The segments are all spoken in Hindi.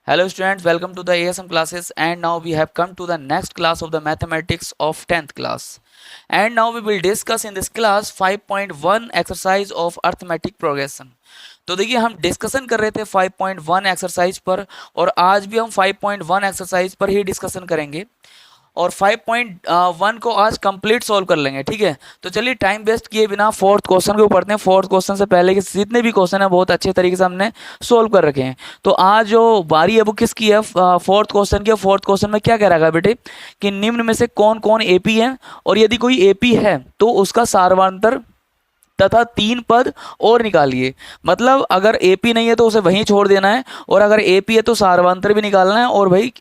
Hello students, welcome to the ASM classes, and now we have come to the next class of the mathematics of 10th class. And now we will discuss in this class 5.1 exercise of arithmetic progression. तो देखिए हम डिस्कशन कर रहे थे 5.1 एक्सरसाइज पर और आज भी हम 5.1 एक्सरसाइज पर ही डिस्कशन करेंगे और 5.1 को आज कंप्लीट सॉल्व कर लेंगे। ठीक है, तो चलिए टाइम वेस्ट किए बिना फोर्थ क्वेश्चन को पढ़ते हैं। फोर्थ क्वेश्चन से पहले के जितने भी क्वेश्चन हैं बहुत अच्छे तरीके से हमने सोल्व कर रखे हैं। तो आज जो बारी है वो किसकी है? फोर्थ क्वेश्चन की। फोर्थ क्वेश्चन में क्या कह रहा है बेटे कि निम्न में से कौन कौन एपी है और यदि कोई एपी है तो उसका सार्वधातर तथा 3 पद और निकालिए। मतलब अगर एपी नहीं है तो उसे वहीं छोड़ देना है और अगर एपी है तो सार्वधातर भी निकालना है और भाई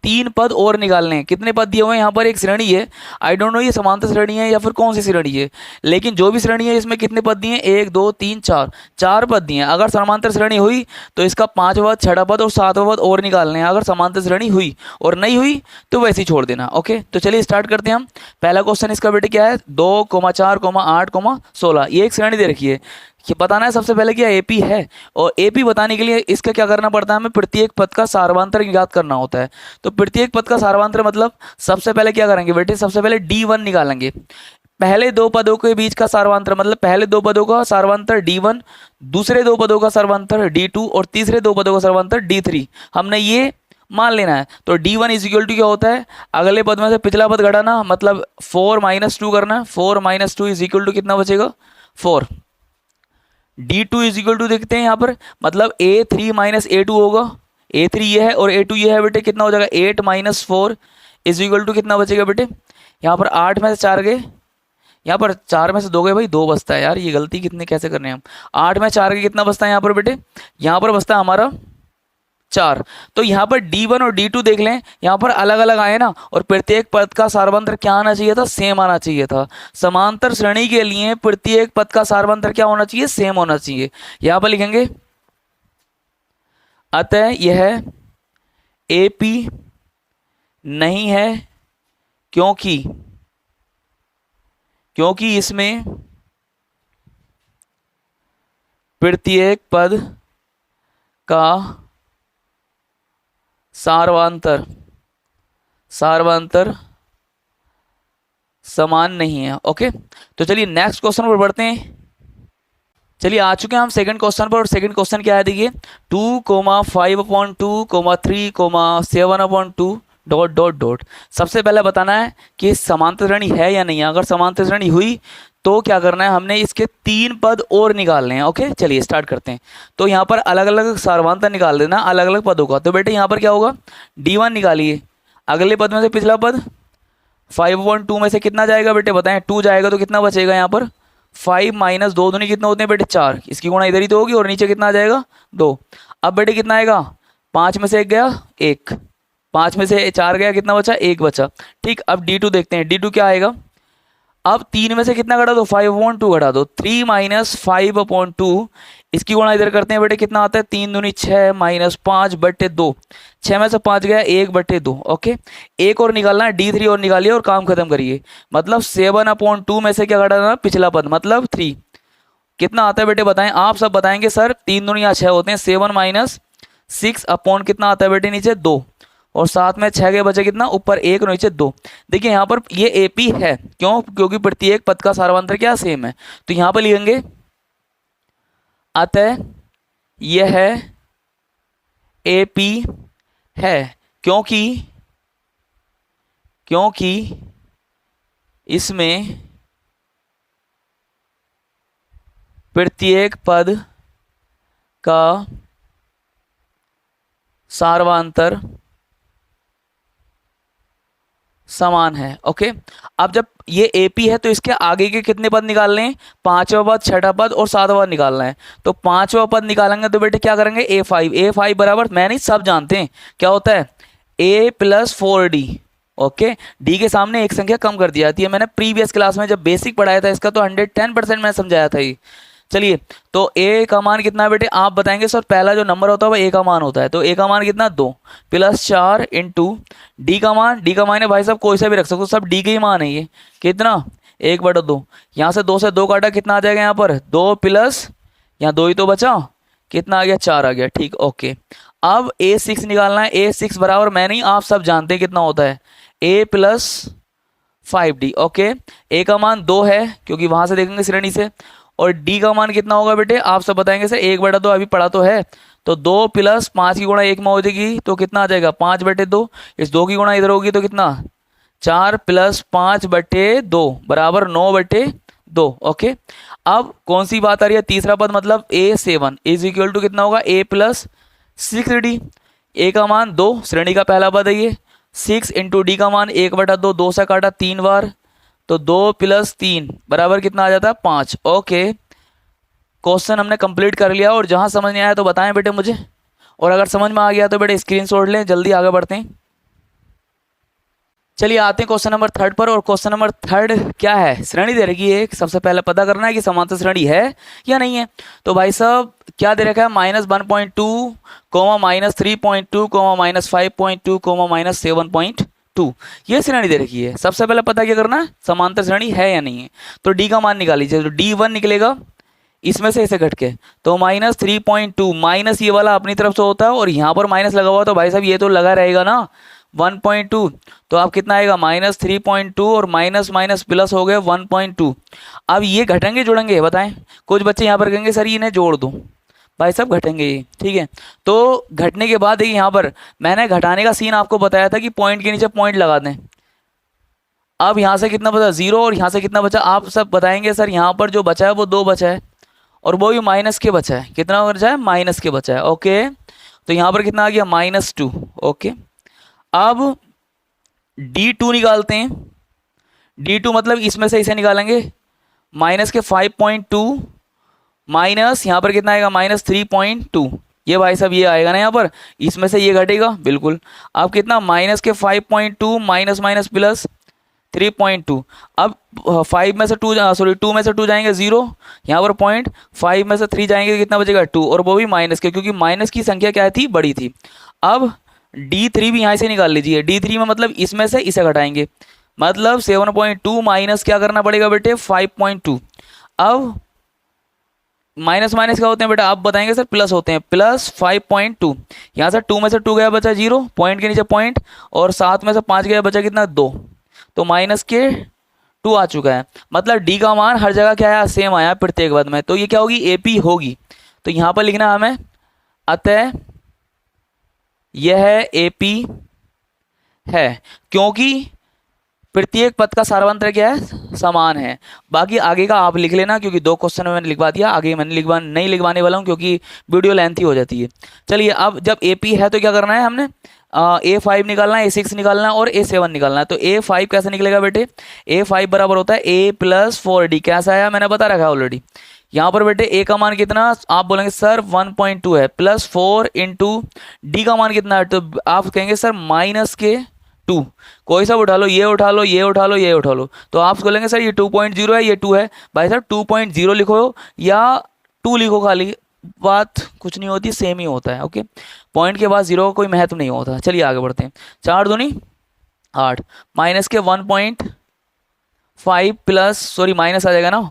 3 पद और निकालने हैं। कितने पद दिए हुए हैं यहाँ पर? एक श्रेणी है, आई डोंट नो ये समांतर श्रेणी है या फिर कौन सी श्रेणी है, लेकिन जो भी श्रेणी है इसमें कितने पद दिए हैं? 1 2 3 4, 4 पद दिए हैं। अगर समांतर श्रेणी हुई तो इसका 5वां पद, 6वां पद और 7वां पद और निकालने हैं। अगर समांतर श्रेणी हुई और नहीं हुई तो वैसे ही छोड़ देना। ओके, तो चलिए स्टार्ट करते हैं हम। पहला क्वेश्चन इसका बेटे क्या है? 2, 4, 8, 16। ये एक श्रेणी दे रखी है। ये बताना है सबसे पहले क्या एपी है, और एपी बताने के लिए इसका क्या करना पड़ता है? हमें प्रत्येक पद का सार्वधातर ज्ञात करना होता है। तो प्रत्येक पद का सार्वधातर मतलब सबसे पहले क्या करेंगे बेटे? सबसे पहले D1 निकालेंगे। पहले दो पदों के बीच का सार्वधातर मतलब पहले दो पदों का सार्वधातर D1, दूसरे दो पदों का सार्वधातर D2 और तीसरे दो पदों का सार्वधातर D3 हमने ये मान लेना है। तो D1 इज इक्वल टू क्या होता है? अगले पद में से पिछला पद घटाना, मतलब 4 - 2 करना। 4 - 2 इज इक्वल टू कितना बचेगा? 4। D2 इज इक्वल टू देखते हैं यहाँ पर, मतलब A3 - A2 होगा। A3 ये है और A2 ये है बेटे, कितना हो जाएगा? 8 - 4 इज इक्वल टू कितना बचेगा बेटे? यहाँ पर 8 में से 4 गए, यहाँ पर 4 में से 2 गए, भाई 2 बचता है। यार ये गलती कितने कैसे करने हैं हम? 8 में 4 के कितना बचता है यहाँ पर बेटे? यहाँ पर बचता है हमारा 4। तो यहाँ पर D1 और D2 देख लें, यहाँ पर अलग अलग आए ना, और प्रत्येक पद का सार्वधातर क्या आना चाहिए था? सेम आना चाहिए था। समांतर श्रेणी के लिए प्रत्येक पद का सार्वधातर क्या होना चाहिए? सेम होना चाहिए। यहाँ पर लिखेंगे अतः यह एपी नहीं है क्योंकि इसमें प्रत्येक पद का सार्वधातर समान नहीं है। ओके, तो चलिए नेक्स्ट क्वेश्चन पर बढ़ते हैं। चलिए आ चुके हैं हम सेकंड क्वेश्चन पर, और सेकंड क्वेश्चन क्या है देखिए, 2, 5/2, 3, 7/2 ... सबसे पहले बताना है कि समांतर श्रेणी है या नहीं है। अगर समांतर श्रेणी हुई तो क्या करना है? हमने इसके 3 पद और निकालने हैं। ओके, चलिए स्टार्ट करते हैं। तो यहाँ पर अलग अलग सार्वधातर निकाल देना अलग अलग पदों का। तो बेटे यहाँ पर क्या होगा? D1 निकालिए, अगले पद में से पिछला पद 5/2 में से कितना जाएगा बेटे? बताएं। 2 जाएगा तो कितना बचेगा यहाँ पर? 5 - 2 दूनी कितना होते हैं बेटे? 4। इसकी गुणा इधर ही तो होगी और नीचे कितना आ जाएगा? 2। अब बेटे कितना आएगा? 5 में से 1 गया, 1। 5 में से 4 गया, कितना बचा? 1 बचा। ठीक, अब D2 देखते हैं। D2 क्या आएगा? अब 3 में से कितना घटा दो? 5/2 घटा दो। 3 - 5/2, इसकी गुणा इधर करते हैं बेटे, कितना आता है? 3 दूनी 6 - 5/2। 6 में से 5 गया, 1/2। ओके, एक और निकालना है, D3 और निकालिए और काम खत्म करिए। मतलब 7/2 में से क्या घटाना? पिछला पद, मतलब 3। कितना आता है बेटे? बताएं। आप सब बताएंगे सर 3 दूनी 6 होते हैं। 7 - 6 अपॉन कितना आता है बेटे? नीचे 2, और साथ में 6 के बचे कितना? ऊपर 1 और नीचे 2। देखिए यहाँ पर ये एपी है, क्यों? क्योंकि प्रत्येक पद का सार्वधातर क्या? सेम है। तो यहाँ पर लिखेंगे अतः यह एपी है क्योंकि इसमें प्रत्येक पद का सार्वधातर समान है। ओके, अब जब ये एपी है तो इसके आगे के कितने पद निकालने हैं? 5वां पद, 6वां पद और 7वां पद निकालना है। तो 5वां पद निकालेंगे तो बेटे क्या करेंगे? A5 बराबर, मैंने सब जानते हैं क्या होता है? A + 4D। ओके, डी के सामने एक संख्या कम कर दी जाती है। मैंने प्रीवियस क्लास में जब बेसिक पढ़ाया था इसका तो 110% मैंने समझाया था ये। चलिए, तो ए का मान कितना है बेटे? आप बताएंगे सर पहला जो नंबर होता है वो ए का मान होता है। तो ए का मान कितना? 2 + 4 × डी का मान है भाई साहब, कोई सा भी रख सकते हो, सब डी के ही मान है। ये कितना? 1/2। यहाँ से 2 से 2 काटा, कितना आ जाएगा यहाँ पर? 2 प्लस यहाँ 2 ही तो बचा, कितना आ गया? 4 आ गया। ठीक, ओके। अब A6 निकालना है। A6 बराबर मैं नहीं, आप सब जानते हैं कितना होता है, A plus 5D। Okay, A का मान 2 है क्योंकि वहां से देखेंगे श्रेणी से, और D का मान कितना होगा बेटे, आप सब बताएंगे सर 1/2, अभी पढ़ा तो है। तो 2 प्लस 5 की गुणा 1 में हो जाएगी तो कितना आ जाएगा, 5/2। इस 2 की गुणा इधर होगी तो कितना, 4 प्लस 5/2 बराबर 9/2। ओके, अब कौन सी बात आ रही है, तीसरा पद मतलब A7 इज इक्वल टू कितना होगा, A प्लस 6D। A का मान 2, श्रेणी का पहला पद है ये। 6 इंटू डी का मान 1/2, 2 से काटा 3 बार, तो 2 प्लस 3 बराबर कितना आ जाता है, 5। ओके, क्वेश्चन हमने कंप्लीट कर लिया, और जहां समझ नहीं आया तो बताएं बेटे मुझे, और अगर समझ में आ गया तो बेटे स्क्रीनशॉट लें, जल्दी आगे बढ़ते हैं। चलिए आते हैं क्वेश्चन नंबर 3 पर, और क्वेश्चन नंबर 3 क्या है, श्रेणी दे रखी है, सबसे पहले पता करना है कि समांतर श्रेणी है या नहीं है। तो भाई साहब क्या दे रखा है, -1.2, -3.2, -5.2, -7.2, ये श्रेणी दे रखी है। सबसे पहले पता क्या करना है, समांतर श्रेणी है या नहीं है। तो डी का मान निकाल लीजिए, तो D1 निकलेगा इसमें से इसे घट के, तो -3.2, माइनस ये वाला अपनी तरफ से होता है और यहाँ पर माइनस लगा हुआ, तो भाई साहब ये तो लगा रहेगा ना 1.2, तो अब कितना आएगा, -3.2 और माइनस माइनस प्लस हो गए 1.2। अब ये घटेंगे जुड़ेंगे बताएं, कुछ बच्चे यहाँ पर कहेंगे सर इन्हें जोड़ दो, भाई साहब घटेंगे ये, ठीक है। तो घटने के बाद देखिए यहाँ पर मैंने घटाने का सीन आपको बताया था कि पॉइंट के नीचे पॉइंट लगा दें। अब यहाँ से कितना बचा, 0, और यहाँ से कितना बचा, आप सब बताएंगे सर यहाँ पर जो बचा है वो 2 बचा है, और वो भी माइनस के बचा है, कितना बचा है, माइनस के बचा है। ओके, तो यहाँ पर कितना आ गया, -2। ओके, अब D2 निकालते हैं। D2 मतलब इसमें से इसे निकालेंगे, माइनस के 5.2 माइनस यहाँ पर कितना आएगा, -3.2, ये भाई साहब ये आएगा ना यहाँ पर, इसमें से ये घटेगा बिल्कुल। अब कितना, माइनस के 5.2 माइनस माइनस प्लस 3.2। अब 5 में से 2 सॉरी 2 में से 2 जाएंगे 0, यहाँ पर पॉइंट, 5 में से 3 जाएंगे कितना बचेगा 2, और वो भी माइनस के, क्योंकि माइनस की संख्या क्या थी, बड़ी थी। अब D3 भी यहाँ से निकाल लीजिए। D3 में मतलब इसमें से इसे घटाएंगे, मतलब 7.2 माइनस क्या करना पड़ेगा बेटे, 5.2। अब माइनस माइनस क्या होते हैं बेटा, आप बताएंगे सर प्लस होते हैं, प्लस 5.2। यहाँ से 2 में से 2 गया बचा 0, पॉइंट के नीचे पॉइंट, और 7 में से 5 गया बचा कितना, 2, तो माइनस के 2 आ चुका है। मतलब डी का मान हर जगह क्या आया, सेम आया प्रत्येक पद में, तो ये क्या होगी, AP होगी। तो यहाँ पर लिखना है हमें, अतः यह AP है, क्योंकि प्रत्येक पद का सारवंतर क्या है, समान है। बाकी आगे का आप लिख लेना, क्योंकि 2 क्वेश्चन में मैंने लिखवा दिया, आगे मैंने नहीं लिखवाने वाला हूँ क्योंकि वीडियो लेंथी हो जाती है। चलिए, अब जब AP है तो क्या करना है हमने, A5 निकालना है, A6 निकालना है और A7 निकालना है। तो A5 कैसे निकलेगा बेटे, A5 बराबर होता है A प्लस 4D। कैसा आया, मैंने बता रखा है ऑलरेडी। यहाँ पर बेटे A का मान कितना, आप बोलेंगे सर 1.2 है, प्लस 4 इंटू D का मान कितना है, तो आप कहेंगे सर माइनस के 2, कोई सा उठा लो, ये उठा लो, ये उठा लो, ये उठा लो, तो आप बोलेंगे सर ये 2.0 है, ये 2 है। भाई सर 2.0 लिखो या 2 लिखो, खाली बात कुछ नहीं होती, सेम ही होता है। ओके, पॉइंट के बाद 0 का कोई महत्व नहीं होता। चलिए आगे बढ़ते हैं। 4 दूनी 8, माइनस के 1.5 प्लस सॉरी माइनस आ जाएगा ना,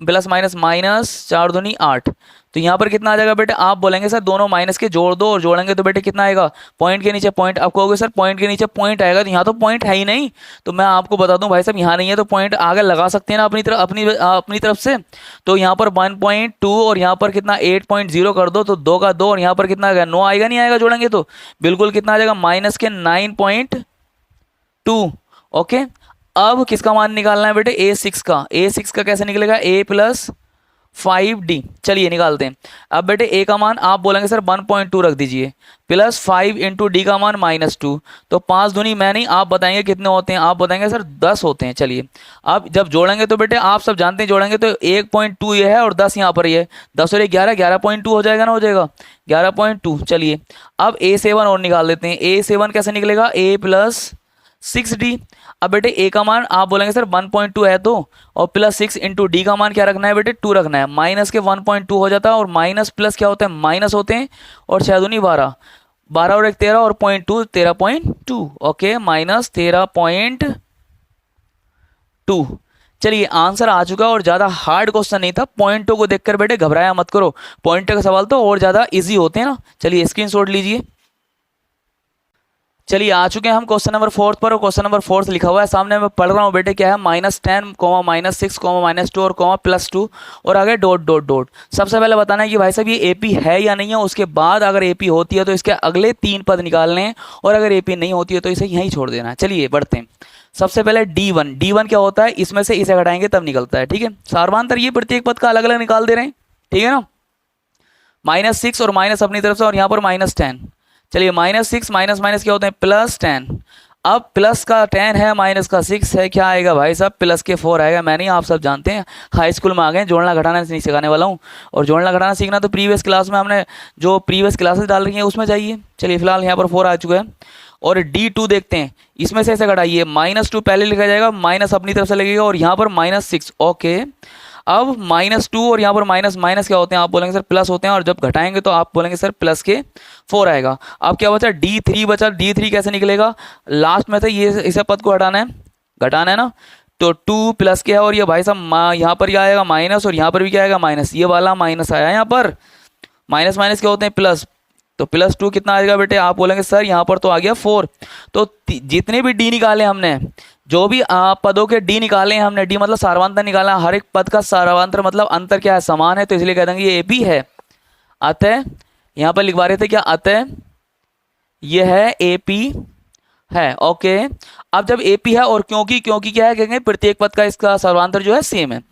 प्लस माइनस माइनस 4 दूनी 8, तो यहाँ पर कितना आ जाएगा बेटे, आप बोलेंगे सर दोनों माइनस के जोड़ दो, और जोड़ेंगे तो बेटे कितना आएगा, पॉइंट के नीचे पॉइंट। आप कहोगे सर पॉइंट के नीचे पॉइंट आएगा, तो यहाँ तो पॉइंट है ही नहीं। तो मैं आपको बता दूं भाई साहब, यहाँ नहीं है तो पॉइंट आगे लगा सकते हैं ना अपनी तरफ से। तो यहाँ पर 1.2 और यहाँ पर कितना 8.0 कर दो, तो 2 का 2, और यहाँ पर कितना आएगा, 9 आएगा, नहीं आएगा जोड़ेंगे तो बिल्कुल कितना आ जाएगा, माइनस के 9.2। ओके, अब किसका मान निकालना है बेटे, A6 का। A6 का कैसे निकलेगा, A प्लस 5D। चलिए निकालते हैं। अब बेटे A का मान आप बोलेंगे सर 1.2 रख दीजिए, प्लस 5 इंटू डी का मान -2, तो 5 दूनी मैं नहीं, आप बताएंगे कितने होते हैं, आप बताएंगे सर 10 होते हैं। चलिए, अब जब जोड़ेंगे तो बेटे आप सब जानते हैं, जोड़ेंगे तो 1.2 ये है और 10 यहाँ पर ये 10 और 11 11.2 हो जाएगा ना, हो जाएगा 11.2। चलिए, अब A7 और निकाल देते हैं। A7 कैसे निकलेगा, A प्लस 6D। अब बेटे A का मान आप बोलेंगे सर 1.2 है तो, और प्लस 6 इंटू डी का मान क्या रखना है बेटे, 2 रखना है। माइनस के 1.2 हो जाता है, और माइनस प्लस क्या होता है, माइनस होते हैं, और 6 दूनी 12, 12 और 1 13, और 0.2 13.2। ओके, -13.2। चलिए आंसर आ चुका और ज़्यादा हार्ड क्वेश्चन नहीं था, पॉइंटों को देखकर बेटे घबराया मत करो, पॉइंट का सवाल तो और ज़्यादा इजी होते हैं ना। चलिए स्क्रीनशॉट लीजिए। चलिए आ चुके हैं हम क्वेश्चन नंबर 4 पर, और क्वेश्चन नंबर 4 लिखा हुआ है सामने, मैं पढ़ रहा हूँ बेटे, क्या है -10, -6, -2 और +2 और आगे डॉट डॉट डॉट। सबसे पहले बताना है कि भाई साहब ये एपी है या नहीं है, उसके बाद अगर एपी होती है तो इसके अगले 3 पद निकालने हैं, और अगर एपी नहीं होती है तो इसे यहीं छोड़ देना है। चलिए बढ़ते हैं। सबसे पहले D1 क्या होता है, इसमें से इसे घटाएंगे तब निकलता है, ठीक है। सार्वधातर ये प्रत्येक पद का अलग अलग निकाल दे रहे हैं, ठीक है ना। -6 और माइनस अपनी तरफ से, और यहाँ पर -10। चलिए -6 माइनस माइनस क्या होते हैं, +10। अब प्लस का 10 है, माइनस का 6 है, क्या आएगा भाई साहब, प्लस के 4 आएगा। मैं नहीं, आप सब जानते हैं, हाई स्कूल में आ गए, जोड़ना घटाना नहीं सिखाने वाला हूँ। और जोड़ना घटाना सीखना तो प्रीवियस क्लास में हमने जो प्रीवियस क्लासेस डाल रही हैं उसमें जाइए। चलिए फिलहाल यहाँ पर 4 आ चुका है। और D2 देखते हैं, इसमें से ऐसे घटाइए, -2 पहले लिखा जाएगा, माइनस अपनी तरफ से लगेगा, और यहाँ पर -6, ओके। अब -2 और यहाँ पर माइनस माइनस क्या होते हैं, आप बोलेंगे सर प्लस होते हैं, और जब घटाएंगे तो आप बोलेंगे सर प्लस के 4 आएगा। अब क्या बचा, D3 बचा। D3 कैसे निकलेगा, लास्ट में से ये इसे पद को हटाना है, घटाना है ना, तो 2 प्लस के है, और ये भाई साहब यहाँ पर क्या आएगा माइनस, और यहाँ पर भी क्या आएगा माइनस, ये वाला माइनस आया यहाँ पर, माइनस माइनस क्या होते हैं प्लस, तो +2 कितना आएगा बेटे, आप बोलेंगे सर यहाँ पर तो आ गया 4। तो जितने भी D निकाले हमने, जो भी पदों के D निकाले हैं हमने, D मतलब सार्वधातर निकाला, हर एक पद का सार्वधातर मतलब अंतर क्या है, समान है, तो इसलिए कह देंगे ये एपी है। अतः यहाँ पर लिखवा रहे थे क्या, अतः यह है एपी है, ओके। अब जब एपी है, और क्योंकि क्या है, कहेंगे प्रत्येक पद का इसका सार्वधातर जो है सेम है।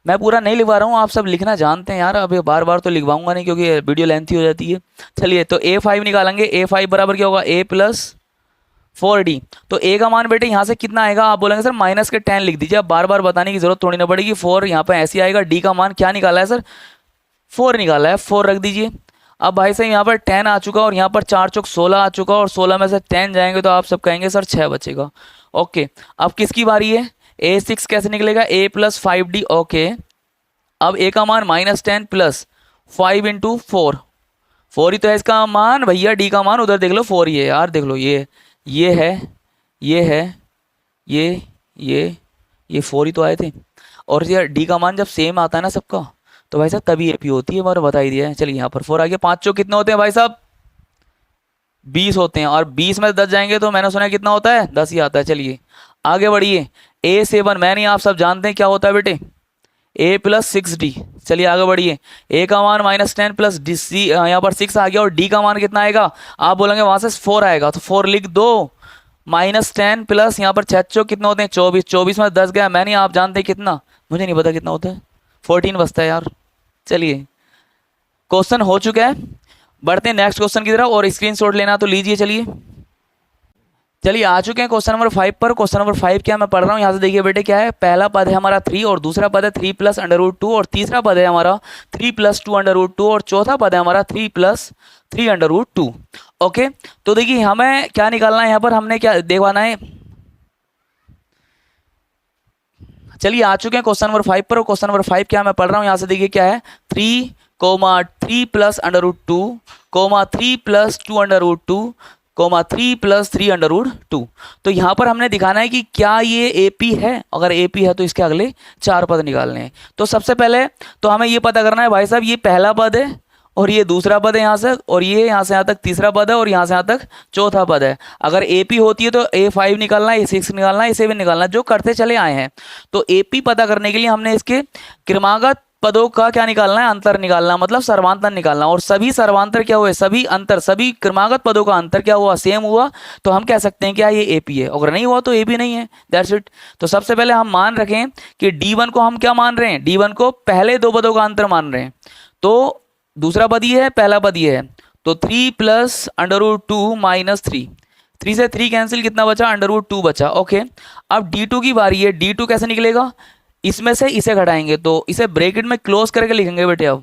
मैं पूरा नहीं लिखवा रहा हूँ, आप सब लिखना जानते हैं यार, अब बार बार तो लिखवाऊंगा नहीं क्योंकि वीडियो लेंथी हो जाती है। चलिए तो A5 निकालेंगे, A5 बराबर क्या होगा, A + 4D। तो A का मान बेटे यहाँ से कितना आएगा, आप बोलेंगे सर -10 लिख दीजिए, अब बार बार बताने की जरूरत थोड़ी ना पड़ेगी, 4 यहाँ पर ऐसे आएगा। D का मान क्या निकाला है सर, 4 निकाला है, 4 रख दीजिए। अब भाई साहब यहाँ पर 10 आ चुका, और यहाँ पर 4 चौक 16 आ चुका, और 16 में से 10 जाएंगे तो आप सब कहेंगे सर 6 बचेगा, ओके। अब किसकी बारी है, A6 कैसे निकलेगा, A + 5D, ओके। अब A का मान -10 + 5 × 4, 4 ही तो है इसका मान भैया। D का मान उधर देख लो, 4 ही है यार, देख लो ये है, ये है, ये 4 ही तो आए थे। और यार D का मान जब सेम आता है ना सबका, तो भाई साहब तभी एपी होती है, मैंने बता ही दिया है। चलिए यहाँ पर 4 आ गया, 5 चौक कितने होते हैं भाई साहब, 20 होते हैं, और 20 में 10 जाएंगे तो मैंने सुना है कितना होता है, 10 ही आता है। चलिए आगे बढ़िए, A7 मैं नहीं, आप सब जानते हैं क्या होता है बेटे, A + 6D। चलिए आगे बढ़िए, A का मान -10 + DC, यहाँ पर 6 आ गया, और D का मान कितना आएगा, आप बोलेंगे वहाँ से 4 आएगा, तो 4 लिख दो, -10 + यहाँ पर 6 चौक कितने होते हैं, 24, 24 में 10 गया, मैं नहीं, आप जानते हैं कितना, मुझे नहीं पता कितना होता है, 14 बचता है यार। चलिए क्वेश्चन हो चुका है, बढ़ते हैं नेक्स्ट क्वेश्चन की तरफ, और स्क्रीनशॉट लेना तो लीजिए। चलिए आ चुके हैं क्वेश्चन नंबर 5 पर। क्वेश्चन नंबर 5 क्या मैं पढ़ रहा हूँ, यहाँ से देखिए बेटे क्या है, पहला पद है हमारा 3, और दूसरा पद है 3 + √2, और तीसरा पद है हमारा 3 + 2 √2, और चौथा पद है हमारा 3 + 3 √2, ओके। तो देखिए हमें क्या निकालना है, यहाँ पर हमने क्या देखवाना है। चलिए आ चुके हैं क्वेश्चन नंबर 5 पर, और क्वेश्चन नंबर 5 क्या मैं पढ़ रहा हूँ, यहाँ से देखिए क्या है, 3, 3 + √2, 3 + 2 √2, 3 + 3 √2। तो यहाँ पर हमने दिखाना है कि क्या ये एपी है, अगर एपी है तो इसके अगले 4 पद निकालने हैं। तो सबसे पहले तो हमें ये पता करना है भाई साहब, ये पहला पद है, और ये दूसरा पद है यहाँ से, और ये यहाँ से यहाँ तक तीसरा पद है, और यहाँ से यहाँ तक चौथा पद है। अगर एपी होती है तो A5 निकालना है, A6 निकालना है, A7 निकालना है, जो करते चले आए हैं। तो एपी पता करने के लिए हमने इसके क्रमागत पदों का क्या निकालना है, अंतर निकालना, मतलब सर्वांतर निकालना, और सभी सर्वांतर क्या हुए, सभी अंतर, सभी क्रमागत पदों का अंतर क्या हुआ, सेम हुआ, तो हम कह सकते हैं क्या ये एपी है, अगर नहीं हुआ तो एपी नहीं है, दैट्स इट। तो सबसे पहले हम मान रखें कि D1 को हम क्या मान रहे हैं, D1 को पहले 2 पदों का अंतर मान रहे हैं, तो दूसरा पद ये है, पहला पद ये है, तो 3 + √2 - 3, 3 से 3 कैंसिल, कितना बचा, √2 बचा, ओके। अब D2 की बारी है, D2 कैसे निकलेगा, इसमें से इसे घटाएंगे, तो इसे ब्रैकेट में क्लोज करके लिखेंगे बेटे। अब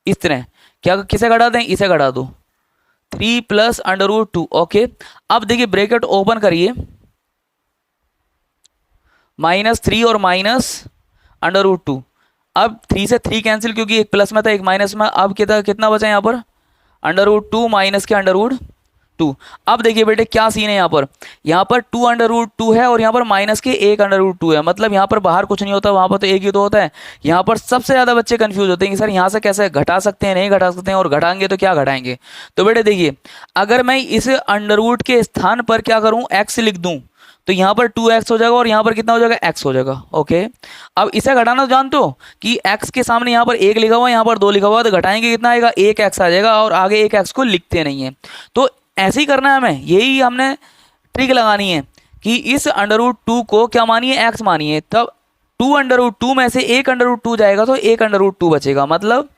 इस तरह क्या, किसे घटा दें, इसे घटा दो, 3 + √2, ओके। अब देखिए ब्रैकेट ओपन करिए, -3 और -√2, अब 3 से 3 कैंसिल, क्योंकि एक प्लस में था एक माइनस में, अब कितना बचा यहाँ पर, √2 - के √2, टू। अब देखिए बेटे क्या सीन है, यहाँ पर टू अंडर रूट टू है और यहाँ पर माइनस के एक अंडर रूट टू है, मतलब यहाँ पर बाहर कुछ नहीं होता, वहाँ पर तो एक ही तो होता है। यहाँ पर सबसे ज़्यादा बच्चे कंफ्यूज होते हैं कि सर यहाँ से कैसे घटा सकते हैं, नहीं घटा सकते हैं, और घटाएंगे तो क्या घटाएंगे। तो बेटे देखिए, अगर मैं इस अंडर रूट के स्थान पर क्या करूँ, एक्स लिख दूँ, तो यहाँ पर 2x हो जाएगा और यहाँ पर कितना हो जाएगा, x हो जाएगा। ओके, अब इसे घटाना तो जानते हो कि x के सामने यहाँ पर 1 लिखा हुआ है, यहाँ पर 2 लिखा हुआ है, तो घटाएंगे कितना आएगा, 1x आ जाएगा, और आगे एक x को लिखते नहीं है। तो ऐसे ही करना है हमें, यही हमने ट्रिक लगानी है कि इस अंडर रूट टू को क्या मानिए, x मानिए, तब टू अंडर रूट टू में से एक अंडर रूट टू जाएगा तो एक अंडर रूट टू बचेगा, मतलब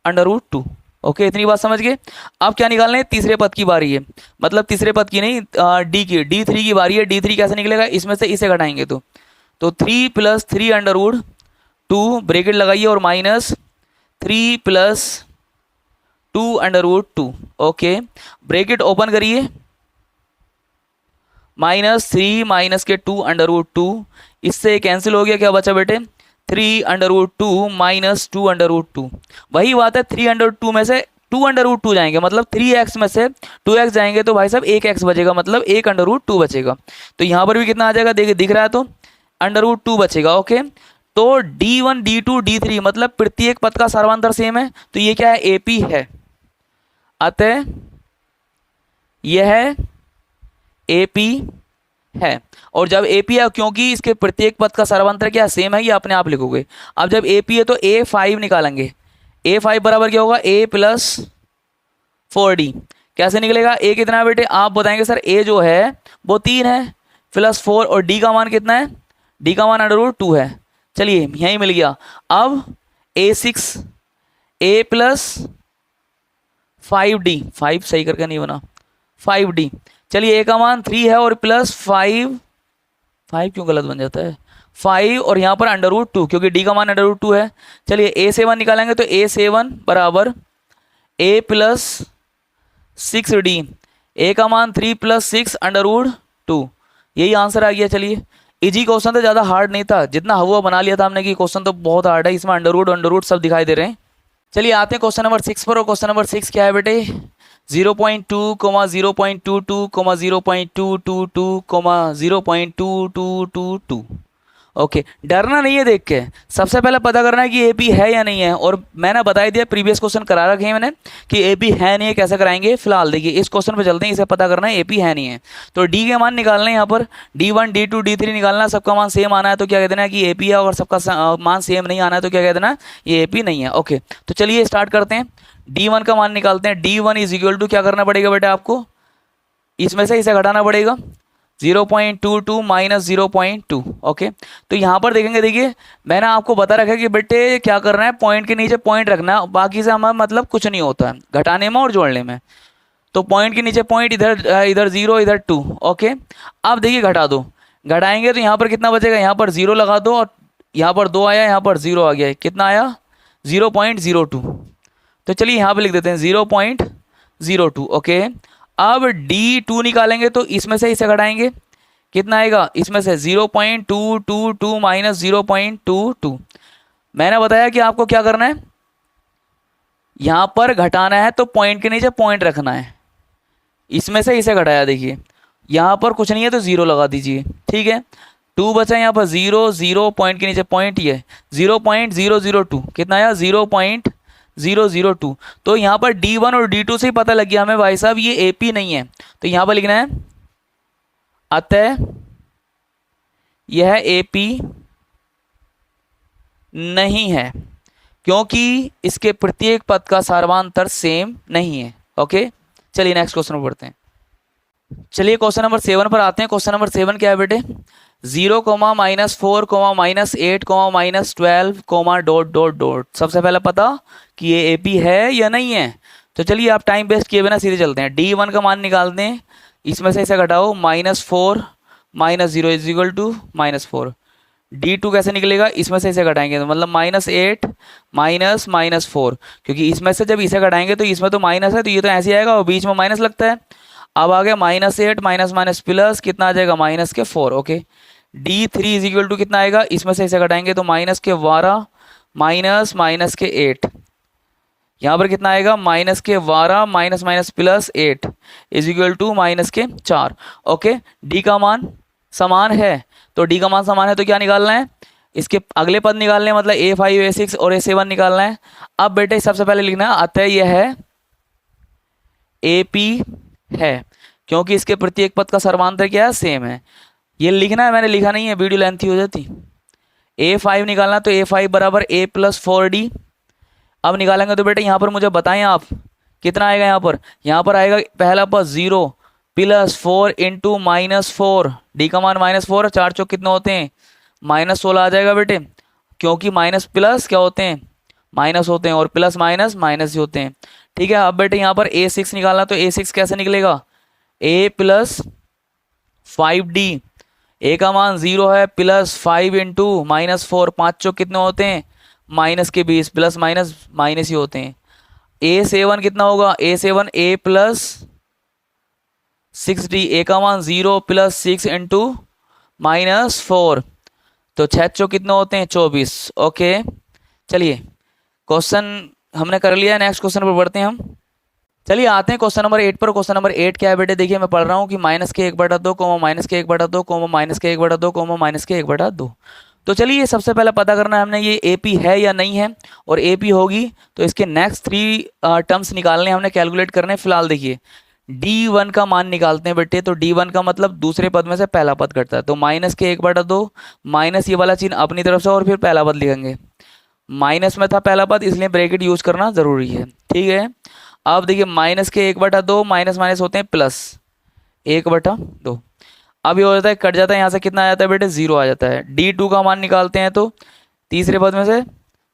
अंडर रूट टू। ओके, इतनी बात समझ गए। अब क्या निकालना है, तीसरे पद की बारी है, मतलब तीसरे पद की नहीं, डी की, D3 की बारी है। D3 कैसे निकलेगा, इसमें से इसे घटाएंगे तो 3 + 3 अंडर रूट टू, ब्रेकेट लगाइए, और minus 3 + 2 under root two. Okay, bracket open करिए, -3 माइनस के 2 अंडर रूट टू, इससे कैंसिल हो गया, क्या बचा बेटे, 3 under root two minus 2 under root two. वही बात है, 3 अंडर रूट टू में से 2 अंडर रूट टू जाएंगे, मतलब 3x में से 2x जाएंगे, तो भाई साहब 1x बचेगा, मतलब 1 अंडर रूट टू बचेगा। तो यहाँ पर भी कितना आ जाएगा, देखिए दिख रहा है, तो अंडर रूट टू बचेगा। ओके, तो D1 D2 D3 मतलब प्रत्येक पद का सर्वांतर सेम है, तो ये क्या है, AP है, अतः यह AP है। और जब AP है, क्योंकि इसके प्रत्येक पद का सर्वांतर क्या सेम है, ये अपने आप लिखोगे। अब जब AP है तो A5 निकालेंगे, A5 बराबर क्या होगा, A + 4D। कैसे निकलेगा, A कितना है बेटे, आप बताएंगे सर A जो है वो 3 है, +4, और D का मान कितना है, D का मान अंडर रूट 2 है। चलिए यहीं मिल गया। अब A6, A + 5D, 5 सही करके नहीं बना, 5D। चलिए A का मान 3 है और +5, 5 क्यों गलत बन जाता है, 5, और यहाँ पर अंडर रूट 2, क्योंकि D का मान अंडर रूट 2 है। चलिए A7 निकालेंगे, तो A7 बराबर A + 6D, A का मान 3 + 6 अंडर रूट 2, यही आंसर आ गया। चलिए इजी क्वेश्चन था, ज़्यादा हार्ड नहीं था, जितना हुआ बना लिया था हमने कि क्वेश्चन तो बहुत हार्ड है, इसमें अंडर रूट सब दिखाई दे रहे हैं। चलिए आते हैं क्वेश्चन नंबर 6 पर, और क्वेश्चन नंबर 6 क्या है बेटे, 0.2, 0.22, 0.222, 0.2222। ओके, डरना नहीं है देख के, सबसे पहले पता करना है कि AP है या नहीं है। और मैंने बता दिया, प्रीवियस क्वेश्चन करा रखे हैं मैंने कि AP है नहीं है, कैसे कराएंगे। फिलहाल देखिए इस क्वेश्चन पे चलते हैं, इसे पता करना है AP है नहीं है। तो D के मान निकालना है, यहाँ पर D1 D2 D3 निकालना है, सबका मान सेम आना है तो क्या कह देना है कि AP है, और सबका मान सेम नहीं आना है तो क्या कह देना है, ये AP नहीं है। ओके, तो चलिए स्टार्ट करते हैं, D1 का मान निकालते हैं। D1 = क्या करना पड़ेगा बेटा, आपको इसमें से इसे घटाना पड़ेगा, 0.22 - 0.2। ओके, तो यहाँ पर देखेंगे, देखिए मैंने आपको बता रखा है कि बेटे क्या करना है, पॉइंट के नीचे पॉइंट रखना है, बाकी से हमारा मतलब कुछ नहीं होता है घटाने में और जोड़ने में। तो पॉइंट के नीचे पॉइंट, इधर 0 इधर 2। ओके, अब देखिए घटा दो, घटाएंगे तो यहाँ पर कितना बचेगा, यहाँ पर 0 लगा दो, और यहाँ पर 2 आया, यहाँ पर 0 आ गया, कितना आया, 0.02। तो चलिए यहाँ पे लिख देते हैं 0.02। ओके, अब D2 निकालेंगे तो इसमें से इसे घटाएंगे, कितना आएगा, इसमें से 0.222 माइनस 0.22। मैंने बताया कि आपको क्या करना है, यहाँ पर घटाना है तो पॉइंट के नीचे पॉइंट रखना है, इसमें से इसे घटाया, देखिए यहाँ पर कुछ नहीं है तो 0 लगा दीजिए, ठीक है। 2 बचा यहाँ पर 0 0, पॉइंट के नीचे पॉइंट, ये 0.002, कितना आया, 0.002। तो यहाँ पर D1 और D2 से ही पता लग गया हमें भाई साहब ये AP नहीं है, तो यहाँ पर लिखना है अतः यह AP नहीं है, क्योंकि इसके प्रत्येक पद का सार्वधातुक सेम नहीं है। ओके, चलिए नेक्स्ट क्वेश्चन पर पढ़ते हैं। चलिए क्वेश्चन नंबर 7 पर आते हैं। क्वेश्चन नंबर 7 क्या है बेटे, 0, -4, -8, -12, ... सबसे पहले पता कि ये AP है या नहीं है। तो चलिए आप टाइम वेस्ट किए बिना सीधे चलते हैं, D1 का मान निकालते हैं, इसमें से इसे घटाओ, -4 - 0 = -4। D2 कैसे निकलेगा, इसमें से इसे घटाएंगे तो मतलब -8 -4, क्योंकि इसमें से जब इसे घटाएंगे तो इसमें तो माइनस है, तो ये तो ऐसे ही आएगा और बीच में माइनस लगता है। अब आ गया -8 माइनस प्लस, कितना आ जाएगा, -4। ओके, D3 = कितना आएगा, इसमें से इसे घटाएंगे तो -12 - -8, यहाँ पर कितना आएगा माइनस के 12 minus minus plus 8 is equal to minus के 4। ओके, डी का मान समान है, तो डी का मान समान है तो क्या निकालना है, इसके अगले पद निकालने हैं, मतलब A5 A6 और A7 निकालना है। अब बेटे सबसे पहले लिखना है अतः यह है AP है, क्योंकि इसके प्रत्येक पद का सर्वांतर क्या है, सेम है। ये लिखना है, मैंने लिखा नहीं है, वीडियो लेंथी हो जाती। A5 निकालना, तो A5 बराबर A प्लस 4D। अब निकालेंगे तो बेटे यहाँ पर मुझे बताएं आप कितना आएगा। यहाँ पर आएगा पहला पद 0 प्लस 4 इंटू -4, डी का मान -4, 4 चौक कितने होते हैं, -16 आ जाएगा बेटे, क्योंकि माइनस प्लस क्या होते हैं, माइनस होते हैं, और प्लस माइनस माइनस ही होते हैं। ठीक है, अब बेटे यहाँ पर A6 निकालना, तो A6 कैसे निकलेगा, A प्लस 5D, ए का मान 0 है, प्लस 5 इंटू -4, 5 चौक कितने होते हैं, माइनस के 20, प्लस माइनस माइनस ही होते हैं। A7 कितना होगा, A7 A प्लस 6D, ए का मान 0 प्लस 6 इंटू -4, तो 6 चौक कितने होते हैं, 24। ओके, चलिए क्वेश्चन हमने कर लिया, नेक्स्ट क्वेश्चन पर बढ़ते हैं हम। चलिए आते हैं क्वेश्चन नंबर 8 पर। क्वेश्चन नंबर 8 क्या है बेटे, देखिए मैं पढ़ रहा हूँ कि -के 1/2 कोमा -के 1/2 कोमा -के 1/2 कोमा -के 1/2। तो चलिए सबसे पहले पता करना है हमने ये AP है या नहीं है, और AP होगी तो इसके नेक्स्ट 3 टर्म्स निकालने हमने, कैलकुलेट करने। फिलहाल देखिए D1 का मान निकालते हैं बेटे, तो D1 का मतलब दूसरे पद में से पहला पद घटता है, तो -के 1/2 माइनस ये वाला चिन्ह अपनी तरफ से, और फिर पहला पद लिखेंगे। माइनस में था पहला पद, इसलिए ब्रैकेट यूज करना जरूरी है। ठीक है, अब देखिए -के 1/2 माइनस माइनस होते हैं प्लस 1/2। अब ये हो जाता है, कट जाता है, यहाँ से कितना आ जाता है बेटे, 0 आ जाता है। D2 का मान निकालते हैं, तो तीसरे पद में से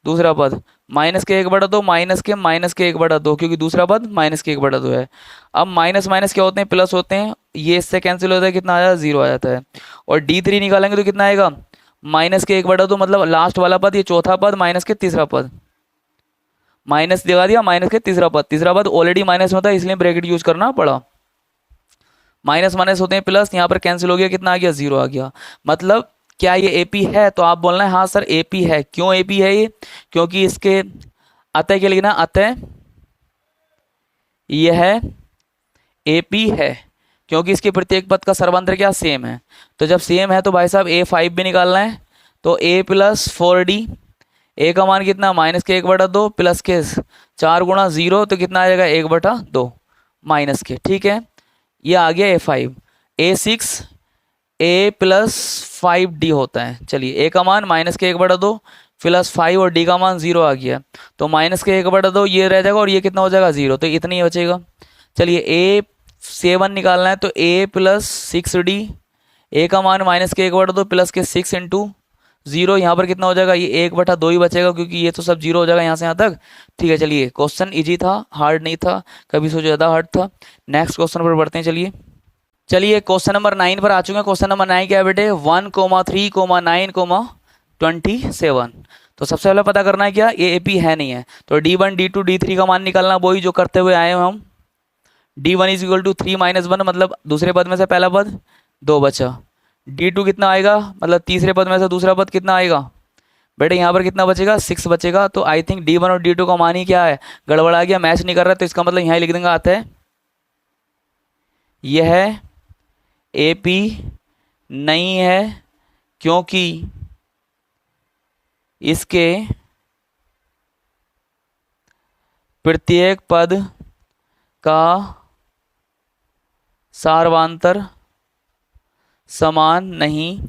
दूसरा पद -के 1/2 -के 1/2, क्योंकि दूसरा पद -के 1/2 है। अब माइनस माइनस क्या होते हैं, प्लस होते हैं, ये इससे कैंसिल होता है, कितना आ जाता है, 0 आ जाता है। और D3 निकालेंगे तो कितना आएगा, -के 1/2, मतलब लास्ट वाला पद, ये चौथा पद, माइनस के तीसरा पद, माइनस दिखा दिया, माइनस के तीसरा पद ऑलरेडी माइनस में था, इसलिए ब्रैकेट यूज करना पड़ा। माइनस माइनस होते हैं प्लस, यहाँ पर कैंसिल हो गया, कितना आ गया, 0 आ गया। मतलब क्या ये AP है, तो आप बोलना है हाँ सर AP है। क्यों AP है ये, क्योंकि इसके अतः के लिखना, अतः यह AP है, क्योंकि इसके प्रत्येक पद का सर्वांतर क्या, सेम है। तो जब सेम है तो भाई साहब A5 भी निकालना है, तो A प्लस 4D, ए का मान कितना, -के 1/2 प्लस के 4 गुणा 0, तो कितना आ जाएगा, 1/2 माइनस के। ठीक है, ये आ गया A5। A6 A plus 5D होता है। चलिए ए का मान -के 1/2 प्लस 5 और D का मान 0 आ गया, तो -के 1/2 ये रह जाएगा, और ये कितना हो जाएगा, 0, तो इतना ही बचेगा। चलिए A7 निकालना है, तो A प्लस 6D, ए का मान -के 1/2 प्लस के 6 इंटू 0, यहाँ पर कितना हो जाएगा, ये 1/2 ही बचेगा, क्योंकि ये तो सब 0 हो जाएगा यहाँ से यहाँ तक। ठीक है, चलिए क्वेश्चन इजी था, हार्ड नहीं था, कभी सोचो ज़्यादा हार्ड था। नेक्स्ट क्वेश्चन पर बढ़ते हैं। चलिए क्वेश्चन नंबर 9 पर आ चुके हैं। क्वेश्चन नंबर 9 क्या है बेटे, 1,3,9,27। तो सबसे पहले पता करना है क्या, ये AP है नहीं है, तो D1 D2 D3 का मान निकालना, वही जो करते हुए आए हैं हम। D1 इज इक्वल टू 3 - 1, मतलब दूसरे पद में से पहला पद 2 बचा। D2 कितना आएगा, मतलब तीसरे पद में से दूसरा पद कितना आएगा बेटे, यहाँ पर कितना बचेगा, 6 बचेगा। तो आई थिंक D1 और D2 का मान ही क्या है, गड़बड़ा गया, मैच नहीं कर रहा, तो इसका मतलब यहाँ लिख देंगे, आता है यह AP नहीं है, क्योंकि इसके प्रत्येक पद का सार्वंतर समान नहीं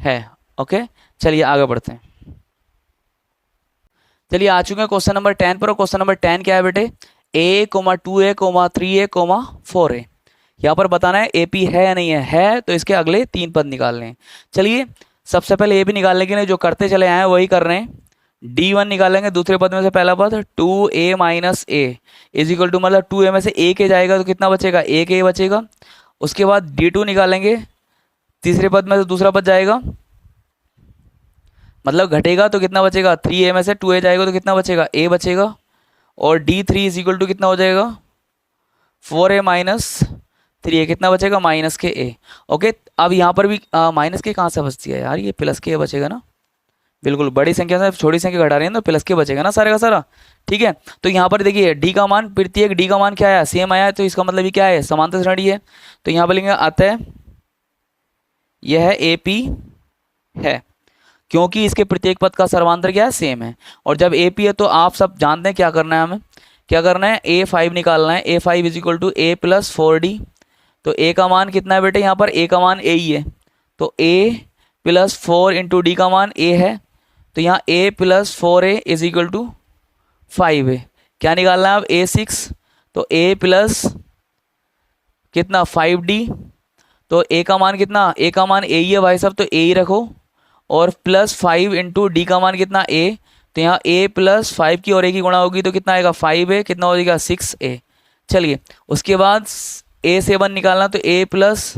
है। ओके, चलिए आगे बढ़ते हैं। चलिए आ चुके हैं क्वेश्चन नंबर 10 पर। क्वेश्चन नंबर 10 क्या है बेटे, A, 2A, 3A, 4A। यहाँ पर बताना है AP है या नहीं है, तो इसके अगले 3 पद निकालने हैं। चलिए सबसे पहले AP निकालने के लिए जो करते चले आए हैं वही कर रहे हैं। D1 निकालेंगे, दूसरे पद में से पहला पद 2A minus A is equal to, मतलब 2A में से A के जाएगा तो कितना बचेगा, A के बचेगा। उसके बाद D2 निकालेंगे, तीसरे पद में से दूसरा पद जाएगा, मतलब घटेगा तो कितना बचेगा, 3A में से 2A जाएगा तो कितना बचेगा, A बचेगा। और D3 इज इक्वल टू कितना हो जाएगा, 4A माइनस 3A, कितना बचेगा, माइनस के A। ओके, अब यहाँ पर भी माइनस के कहाँ से बचती है यार, ये प्लस के A बचेगा ना, बिल्कुल, बड़ी संख्या से छोटी संख्या घटा रहे हैं तो प्लस के बचेगा ना सारे का सारा। ठीक है, तो यहाँ पर देखिए डी का मान, प्रत्येक डी का मान क्या आया, सेम आया, तो इसका मतलब ये क्या है, समांतर श्रेणी है। तो यहाँ पर लिखेंगे अतः यह ए पी है, क्योंकि इसके प्रत्येक पद का सर्वांतर क्या है, सेम है। और जब ए पी है तो आप सब जानते हैं क्या करना है, हमें क्या करना है, A5 निकालना है। A5 is equal to A plus 4D। तो ए का मान कितना है बेटे, यहाँ पर ए का मान ए ही है, तो ए प्लस 4 इंटू डी का मान ए है, तो यहाँ a plus 4A is equal to 5A। क्या निकालना है अब, A6, तो ए प्लस कितना 5D, तो ए का मान कितना, ए का मान ए ही है भाई साहब, तो ए ही रखो, और प्लस 5 इंटू डी का मान कितना ए, तो यहाँ ए प्लस 5 की और ए की गुणा होगी तो कितना आएगा 5A, कितना हो जाएगा 6A। चलिए उसके बाद A7 निकालना, तो ए प्लस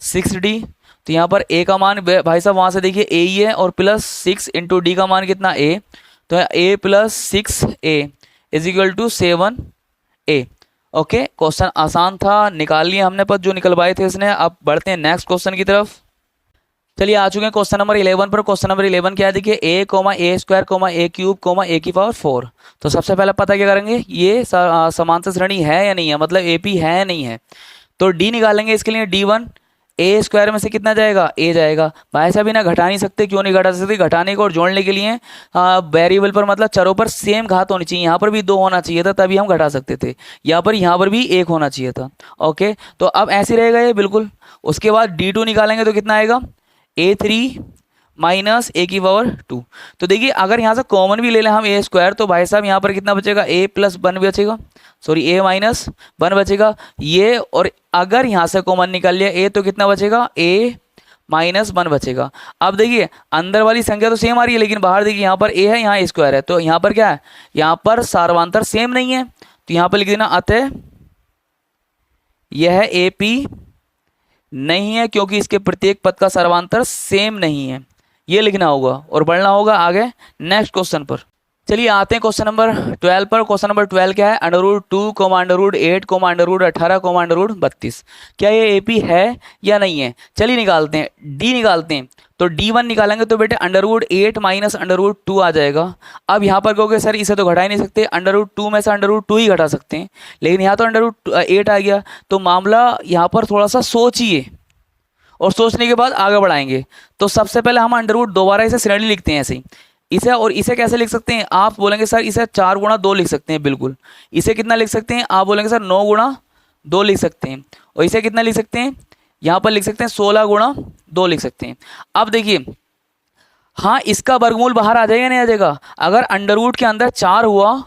6D, तो यहाँ पर ए का मान भाई साहब वहाँ से देखिए ए ही है, और प्लस 6 इंटू डी का मान कितना ए, तो a plus 6A is equal to 7A। Okay, question आसान था, निकाल लिया हमने पद जो निकलवाए थे इसने। अब बढ़ते हैं नेक्स्ट क्वेश्चन की तरफ। चलिए आ चुके हैं क्वेश्चन नंबर 11 पर। क्वेश्चन नंबर 11 क्या है, देखिए a comma a square comma a cube comma a की पावर 4। तो सबसे पहले पता क्या करेंगे, ये समांतर श्रेणी है या नहीं है, मतलब AP है या नहीं है। तो D निकालेंगे, इसके लिए D1 ए स्क्वायर में से कितना जाएगा, a जाएगा। भाई साहब ना घटा नहीं सकते, क्यों नहीं घटा सकते, घटाने को और जोड़ने के लिए वेरिएबल पर मतलब चरों पर सेम घात होनी चाहिए। यहाँ पर भी 2 होना चाहिए था, तभी हम घटा सकते थे। यहाँ पर भी 1 होना चाहिए था। ओके, तो अब ऐसे रहेगा ये बिल्कुल। उसके बाद D2 निकालेंगे तो कितना आएगा, A3 माइनस ए की पावर 2। तो देखिए अगर यहाँ से कॉमन भी ले लें हम ए स्क्वायर, तो भाई साहब यहाँ पर कितना बचेगा, a प्लस 1 बचेगा, सॉरी a माइनस 1 बचेगा ये। और अगर यहाँ से कॉमन निकाल लिया a, तो कितना बचेगा, a माइनस 1 बचेगा। अब देखिए अंदर वाली संख्या तो सेम आ रही है, लेकिन बाहर देखिए यहाँ पर a है, यहाँ a स्क्वायर है, तो यहाँ पर क्या है, यहाँ पर सर्वांतर सेम नहीं है। तो यहाँ पर लिख देना अतः यह AP नहीं है, क्योंकि इसके प्रत्येक पद का सर्वांतर सेम नहीं है, ये लिखना होगा और बढ़ना होगा आगे नेक्स्ट क्वेश्चन पर। चलिए आते हैं क्वेश्चन नंबर 12 पर। क्वेश्चन नंबर 12 क्या है, √2 कोमा √8 कोमा √18 कोमा √32। क्या ये AP है या नहीं है, चलिए निकालते हैं, D निकालते हैं। तो D1 निकालेंगे तो बेटे √8 माइनस √2 आ जाएगा। अब यहाँ पर कहोगे सर इसे तो घटा ही नहीं सकते, √2 में से √2 ही घटा सकते हैं, लेकिन यहाँ तो √8 आ गया। तो मामला यहाँ पर थोड़ा सा सोचिए और सोचने के बाद आगे बढ़ाएंगे। तो सबसे पहले हम √ दोबारा इसे श्रेणी लिखते हैं ऐसे ही, इसे। और इसे कैसे लिख सकते हैं, आप बोलेंगे सर इसे 4 गुणा 2 लिख सकते हैं, बिल्कुल। इसे कितना लिख सकते हैं, आप बोलेंगे सर 9 गुणा 2 लिख सकते हैं। और इसे कितना लिख सकते हैं, यहाँ पर लिख सकते हैं 16 गुणा 2 लिख सकते हैं। अब देखिए हाँ, इसका वर्गमूल बाहर आ जाएगा नहीं आ जाएगा, अगर √ के अंदर 4 हुआ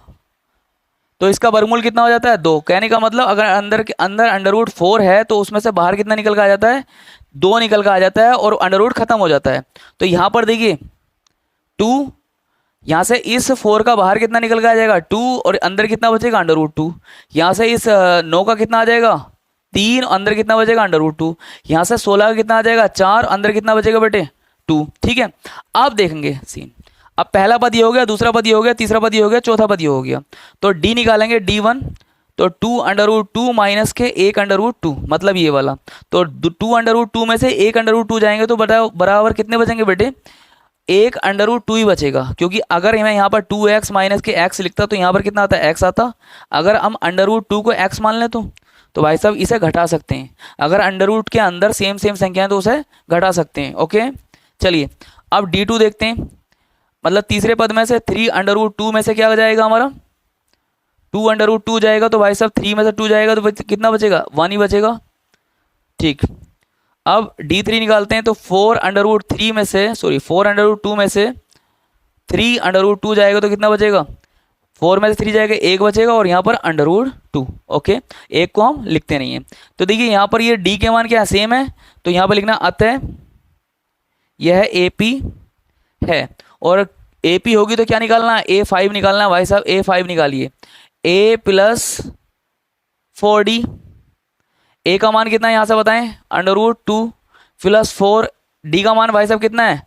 तो इसका वर्गमूल कितना हो जाता है, 2। कहने का मतलब अगर अंदर के अंदर √4 है तो उसमें से बाहर कितना निकल के आ जाता है, 2 निकल के आ जाता है, और √ खत्म हो जाता है। तो यहाँ पर देखिए 2, यहाँ से इस 4 का बाहर कितना निकल के आ जाएगा, 2, और अंदर कितना बचेगा, √2। यहाँ से इस 9 का कितना आ जाएगा, 3, अंदर कितना बचेगा, √2। यहाँ से 16 का कितना आ जाएगा, 4, अंदर कितना बचेगा बेटे, 2। ठीक है, अब देखेंगे सीन। अब पहला पद ये हो गया, दूसरा पद ये हो गया, तीसरा पद ये हो गया, चौथा पद ये हो गया। तो D निकालेंगे D1, तो 2 √2 माइनस के 1 √2, मतलब ये वाला। तो 2 √2 में से 1 √2 जाएंगे तो बराबर कितने बचेंगे बेटे, 1 √2 ही बचेगा। क्योंकि अगर मैं यहाँ पर 2x माइनस के x लिखता तो यहाँ पर कितना आता है, x आता। अगर हम √2 को x मान लें तो भाई साहब इसे घटा सकते हैं। अगर √ के अंदर सेम संख्या है तो उसे घटा सकते हैं। ओके, चलिए अब D2 देखते हैं। मतलब तीसरे पद में से 3 √2 में से क्या जाएगा हमारा, 2 √2 जाएगा। तो भाई साहब 3 में से 2 जाएगा तो कितना बचेगा, 1 ही बचेगा। ठीक, अब D3 निकालते हैं। तो 4 √3 में से, सॉरी 4 √2 में से 3 √2 जाएगा तो कितना बचेगा, 4 में से 3 जाएगा, 1 बचेगा, और यहाँ पर √2। ओके, 1 को हम लिखते नहीं है। तो देखिए यहाँ पर ये D के मान क्या सेम है, तो यहाँ पर लिखना अतः यह AP है। और AP होगी तो क्या निकालना है, A5 निकालना है। भाई साहब A5 निकालिए, A प्लस 4D। A का मान कितना है यहाँ से बताएं, √2 प्लस 4। D का मान भाई साहब कितना है,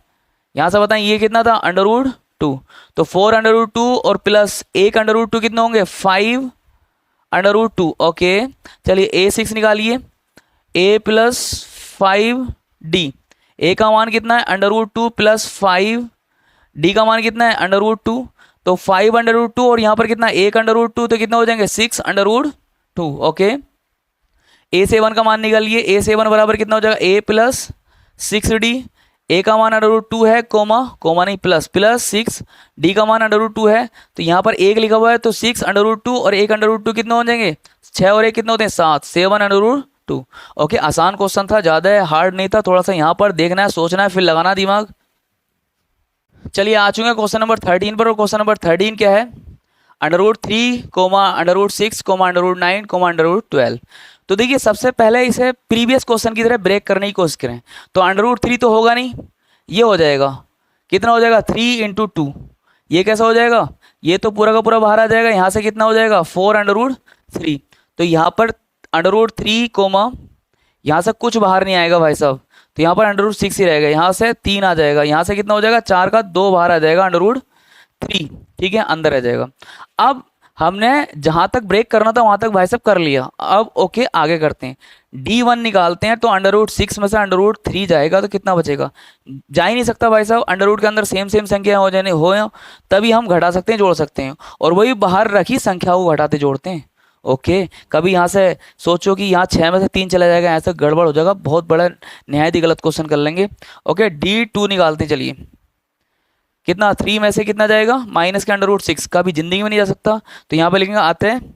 यहाँ से बताएं, ये कितना था, √2। तो 4 √2 और प्लस 1 √2 कितने होंगे, 5 √2। ओके, चलिए A6 निकालिए, A प्लस 5D। A का मान कितना है, √2 प्लस 5 डी का मान कितना है √2, तो 5 √2 और यहाँ पर कितना 1 √2, तो कितना हो जाएंगे 6 √2। ओके, A7 का मान निकालिए, A7 बराबर कितना हो जाएगा A प्लस 6D। ए का मान √2 है, कोमा नहीं प्लस 6, डी का मान √2 है, तो यहाँ पर 1 लिखा हुआ है, तो 6 √2 और 1 √2 कितने हो जाएंगे 6 और 1 कितने होते हैं 7, 7 √2। ओके, आसान क्वेश्चन था, ज़्यादा हार्ड नहीं था, थोड़ा सा यहाँ पर देखना है, सोचना है, फिर लगाना दिमाग। चलिए आ चुके हैं क्वेश्चन नंबर 13 पर, और क्वेश्चन नंबर 13 क्या है √3, √6, √9, √12। तो देखिए सबसे पहले इसे प्रीवियस क्वेश्चन की तरह ब्रेक करने की कोशिश करें। तो √3 तो होगा नहीं, ये हो जाएगा, कितना हो जाएगा 3 × 2। ये कैसा हो जाएगा, ये तो पूरा का पूरा बाहर आ जाएगा, यहाँ से कितना हो जाएगा 4 √3। तो यहाँ पर √3, यहाँ से कुछ बाहर नहीं आएगा भाई साहब, तो यहाँ पर √6 ही रहेगा, यहाँ से 3 आ जाएगा, यहाँ से कितना हो जाएगा 4 का 2 बाहर आ जाएगा √3, ठीक है, अंदर आ जाएगा। अब हमने जहां तक ब्रेक करना था वहां तक भाई साहब कर लिया। अब ओके आगे करते हैं, D1 निकालते हैं, तो √6 में से √3 जाएगा तो कितना बचेगा, जा ही नहीं सकता भाई साहब, √ के अंदर सेम संख्या हो जाने हो, तभी हम घटा सकते हैं जोड़ सकते हैं, और वही बाहर रखी संख्या को घटाते जोड़ते हैं। ओके, कभी यहाँ से सोचो कि यहाँ 6 में से 3 चला जाएगा, ऐसा गड़बड़ हो जाएगा, बहुत बड़ा नहायत ही गलत क्वेश्चन कर लेंगे। ओके, D2 निकालते हैं, चलिए कितना 3 में से कितना जाएगा माइनस के √6, कभी जिंदगी में नहीं जा सकता, तो यहाँ पे लिखेंगे आते हैं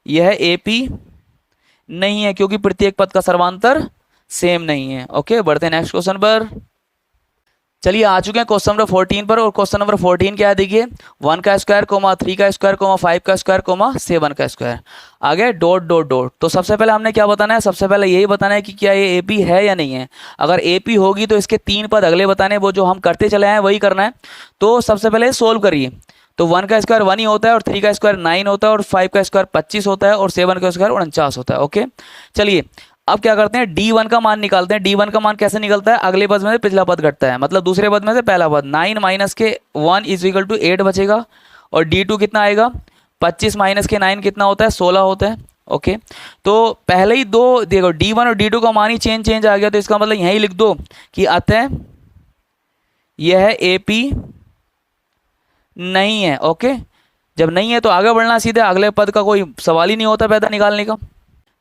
यह AP नहीं है, क्योंकि प्रत्येक पद का सर्वांतर सेम नहीं है। ओके, बढ़ते हैं नेक्स्ट क्वेश्चन पर। चलिए आ चुके हैं क्वेश्चन नंबर 14 पर, और क्वेश्चन नंबर 14 क्या है देखिए 1 का स्क्वायर, 3 का स्क्वायर, 5 का स्क्वायर, 7 का स्क्वायर, आगे डॉट डॉट डॉट। तो सबसे पहले हमने क्या बताना है, सबसे पहले यही बताना है कि क्या ये AP है या नहीं है। अगर AP होगी तो इसके 3 पद अगले बताने, वो जो हम करते चले हैं वही करना है। तो सबसे पहले सोल्व करिए, तो 1 का स्क्वायर 1 ही होता है, और 3 का स्क्वायर 9 होता है, और 5 का स्क्वायर 25 होता है, और 7 का स्क्वायर 49 होता है। ओके, चलिए अब क्या करते हैं D1 का मान निकालते हैं। D1 का मान कैसे निकलता है, अगले पद में से पिछला पद घटता है, मतलब दूसरे पद में से पहला पद, 9 माइनस के 1 = 8 बचेगा, और D2 कितना आएगा 25 माइनस के 9 कितना होता है 16 होता है। ओके, तो पहले ही दो देखो D1 और D2 का मान ही चेंज आ गया, तो इसका मतलब यहीं लिख दो कि अतः यह AP नहीं है। ओके, जब नहीं है तो आगे बढ़ना, सीधे अगले पद का कोई सवाल ही नहीं होता पैदा निकालने का।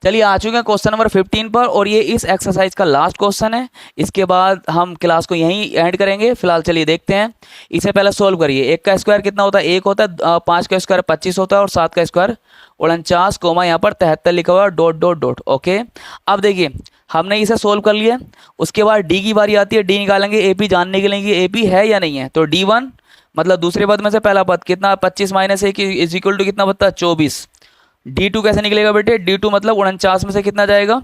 चलिए आ चुके हैं क्वेश्चन नंबर 15 पर, और ये इस एक्सरसाइज का लास्ट क्वेश्चन है, इसके बाद हम क्लास को यहीं एंड करेंगे। फिलहाल चलिए देखते हैं, इसे पहले सोल्व करिए। 1 का स्क्वायर कितना होता है 1 होता है, 5 का स्क्वायर 25 होता है, और 7 का स्क्वायर 49, यहाँ पर 73 लिखा हुआ है, डॉट डॉट डॉट। ओके, अब देखिए हमने इसे सोल्व कर लिया, उसके बाद डी की बारी आती है, डी निकालेंगे AP जानने के लिए कि AP है या नहीं है। तो D1 मतलब दूसरे पद में से पहला पद कितना 25 माइनस 1 = कितना बनता है 24। D2 कैसे निकलेगा बेटे, D2 मतलब 49 में से कितना जाएगा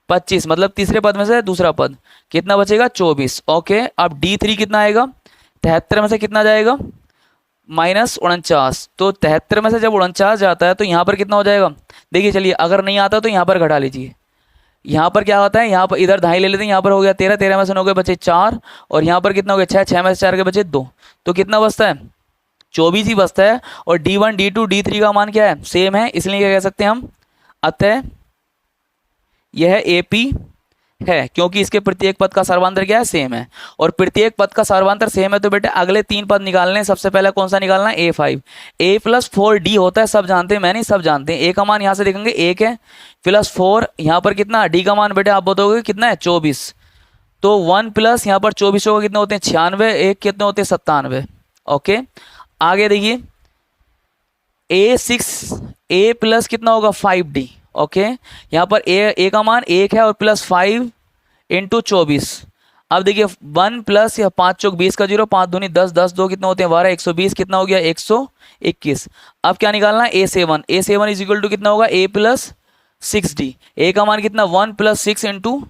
25, मतलब तीसरे पद में से दूसरा पद कितना बचेगा 24। ओके, अब D3 कितना आएगा 73 में से कितना जाएगा -49, तो 73 में से जब 49 जाता है तो यहाँ पर कितना हो जाएगा, देखिए चलिए अगर नहीं आता तो यहाँ पर घटा लीजिए। यहाँ पर क्या होता है, यहाँ पर इधर ढाई ले लेते हैं, यहाँ पर हो गया 13, 13 में से 9 के बचे 4, और यहाँ पर कितना हो गया 6, 6 में से 4 के बचे 2, तो कितना बचता है 24 ही बचता है। और D1 D2 D3 का मान क्या है सेम है, इसलिए क्या कह सकते हैं हम, अतः यह AP है, क्योंकि इसके प्रत्येक पद का सर्वांतर क्या है सेम है, और प्रत्येक पद का सर्वांतर सेम है तो बेटे अगले 3 पद निकालने हैं। सबसे पहले कौन सा निकालना है A5, A + 4D होता है, सब जानते हैं, मैं नहीं सब जानते हैं। A का मान यहाँ से देखेंगे 1 है, +4 यहाँ पर कितना, D का मान बेटे आप बताओगे कितना है 24, तो 1 प्लस यहाँ पर 24 होगा कितने होते हैं 96, 1 कितने होते हैं 97। ओके, आगे देखिए A प्लस कितना होगा 5D। ओके, यहाँ पर A का मान 1 है, और +5 × 24। अब देखिए 1 प्लस या 5 चौक 20 का 0, 5 दूनी 10, 10 2 कितना होते हैं 12, 120 कितना हो गया 121। अब क्या निकालना है A7 = कितना होगा A + 6D। A का मान कितना 1 + 6 ×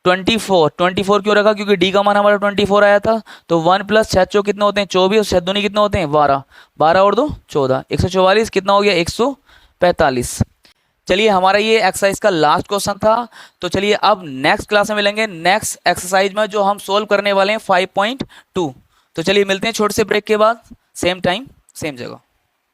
24, 24 क्यों रखा, क्योंकि D का मान हमारा 24 आया था, तो 1 + 6 चौक कितना होते हैं 24, और 6 दूनी कितना होते हैं 12, 12 और 2 14, 144 कितना हो गया 145। चलिए हमारा ये एक्सरसाइज का लास्ट क्वेश्चन था। तो चलिए अब नेक्स्ट क्लास में मिलेंगे नेक्स्ट एक्सरसाइज में, जो हम सोल्व करने वाले हैं 5.2। तो चलिए मिलते हैं छोटे से ब्रेक के बाद, सेम टाइम सेम जगह।